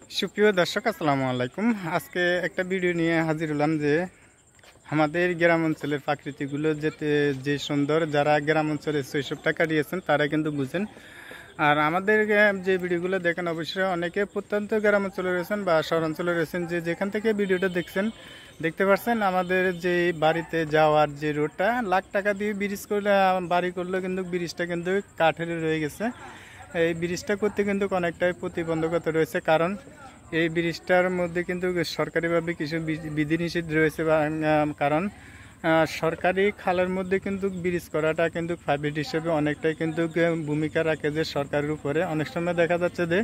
সুপ্রিয় দর্শক আসসালামু আলাইকুম। আজকে একটা ভিডিও নিয়ে হাজির হলাম যে আমাদের গ্রাম অঞ্চলের প্রাকৃতিকগুলো যে সুন্দর, যারা গ্রাম অঞ্চলে শৈশবটা কাটিয়েছেন তারা কিন্তু বুঝেন। আর আমাদের যে ভিডিওগুলো দেখেন অবশ্যই অনেকে প্রত্যন্ত গ্রাম অঞ্চলে রয়েছেন বা শহরাঞ্চলে রয়েছেন, যে যেখান থেকে ভিডিওটা দেখতে পাচ্ছেন আমাদের যে বাড়িতে যাওয়ার যে রোডটা লাখ টাকা দিয়ে ব্রিজ করলে বাড়ি করলেও কিন্তু ব্রিজটা কিন্তু কাঠের রয়ে গেছে। এই ব্রিজটা করতে কিন্তু অনেকটাই প্রতিবন্ধকতা রয়েছে, কারণ এই ব্রিজটার মধ্যে কিন্তু সরকারিভাবে কিছু বিধিনিষেধ রয়েছে, কারণ সরকারি খালের মধ্যে কিন্তু ব্রিজ করাটা কিন্তু প্রাইভেট হিসেবে অনেকটাই কিন্তু ভূমিকা রাখে যে সরকারের উপরে। অনেক সময় দেখা যাচ্ছে যে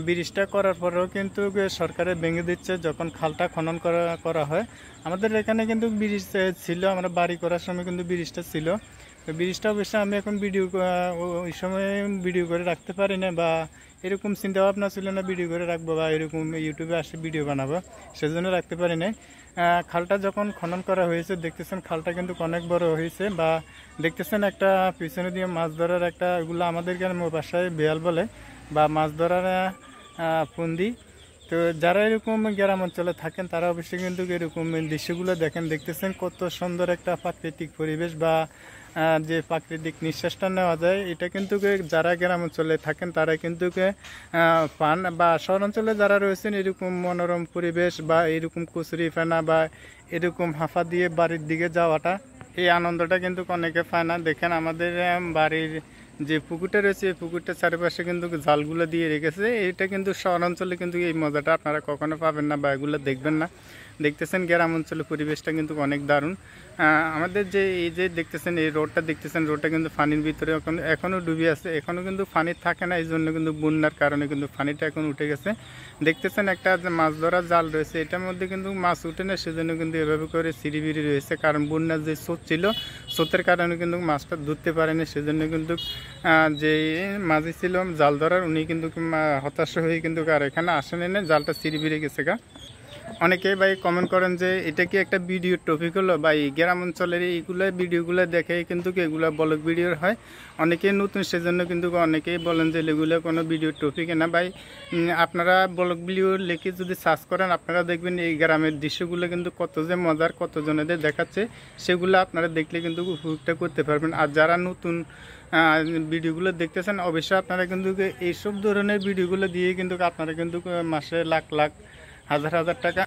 ব্রিজটা করার পরেও কিন্তু সরকারে ভেঙে দিচ্ছে যখন খালটা খনন করা হয়। আমাদের এখানে কিন্তু ব্রিজ ছিল, আমরা বাড়ি করার সময় কিন্তু ব্রিজটা ছিল। তো ব্রিজটা অবশ্যই আমি এখন ওই সময় ভিডিও করে রাখতে পারি না, বা এরকম চিন্তা ভাবনা ছিল না ভিডিও করে রাখবো বা এরকম ইউটিউবে আসে ভিডিও বানাবো, সেজন্য রাখতে পারি না। খালটা যখন খনন করা হয়েছে দেখতেছেন খালটা কিন্তু অনেক বড় হয়েছে, বা দেখতেছেন একটা পিছনে দিয়ে মাছ ধরার একটা, এগুলো আমাদের গ্রামের ভাষায় বেয়াল বলে, বা মাছ ধরার ফন্দি। তো যারা এরকম গ্রাম অঞ্চলে থাকেন তারা অবশ্যই কিন্তু এরকম দৃশ্যগুলো দেখতেছেন কত সুন্দর একটা প্রাকৃতিক পরিবেশ, বা যে প্রাকৃতিক নিঃশ্বাসটা নেওয়া যায় এটা কিন্তু যারা গ্রাম অঞ্চলে থাকেন তারা কিন্তু পান, বা শহরাঞ্চলে যারা রয়েছেন এরকম মনোরম পরিবেশ বা এরকম কচুরি ফেনা বা এরকম হাঁফা দিয়ে বাড়ির দিকে যাওয়াটা, এই আনন্দটা কিন্তু অনেকে পায় না। দেখেন আমাদের বাড়ির যে পুকুরটা রয়েছে এই পুকুরটার চারিপাশে কিন্তু জালগুলো দিয়ে রেখেছে। এটা কিন্তু শহরাঞ্চলে কিন্তু এই মজাটা আপনারা কখনো পাবেন না বা এগুলো দেখবেন না। দেখতেছেন গ্রাম অঞ্চলের পরিবেশটা কিন্তু অনেক দারুণ। আমাদের যে এই যে দেখতেছেন এই রোডটা রোডটা কিন্তু পানির ভিতরে এখনও ডুবে আছে, এখনও কিন্তু পানি থাকে না, এই জন্য কিন্তু বন্যার কারণে কিন্তু পানিটা এখন উঠে গেছে। দেখতেছেন একটা মাছ ধরার জাল রয়েছে, এটার মধ্যে কিন্তু মাছ উঠে না, সেজন্য কিন্তু এভাবে করে সিঁড়িবিড়ি রয়েছে, কারণ বন্যার যে স্রোত ছিল স্রোতের কারণে কিন্তু মাছটা ধরতে পারেনি, সেজন্য কিন্তু যে মাঝি ছিল জাল ধরার উনি কিন্তু হতাশ হয়ে কিন্তু আর এখানে আসেনি না, জালটা সিঁড়িবিড়ে গেছে গা। অনেকেই ভাই কমেন্ট করেন যে এটা কি একটা ভিডিও টপিক হলো, বা এই গ্রাম অঞ্চলের এইগুলো ভিডিওগুলো দেখে কিন্তু এগুলো ব্লগ ভিডিওর হয়। অনেকেই নতুন, সেজন্য কিন্তু অনেকেই বলেন যে এগুলো কোনো ভিডিও টপিকে না ভাই। আপনারা ব্লগ ভিডিও লিখে যদি সার্চ করেন আপনারা দেখবেন এই গ্রামের দৃশ্যগুলো কিন্তু কত যে মজার, কত জনেদের দেখাচ্ছে, সেগুলো আপনারা দেখলে কিন্তু উপভোগটা করতে পারবেন। আর যারা নতুন ভিডিওগুলো দেখতেছেন অবশ্যই আপনারা কিন্তু এইসব ধরনের ভিডিওগুলো দিয়ে কিন্তু আপনারা কিন্তু মাসে লাখ লাখ হাজার হাজার টাকা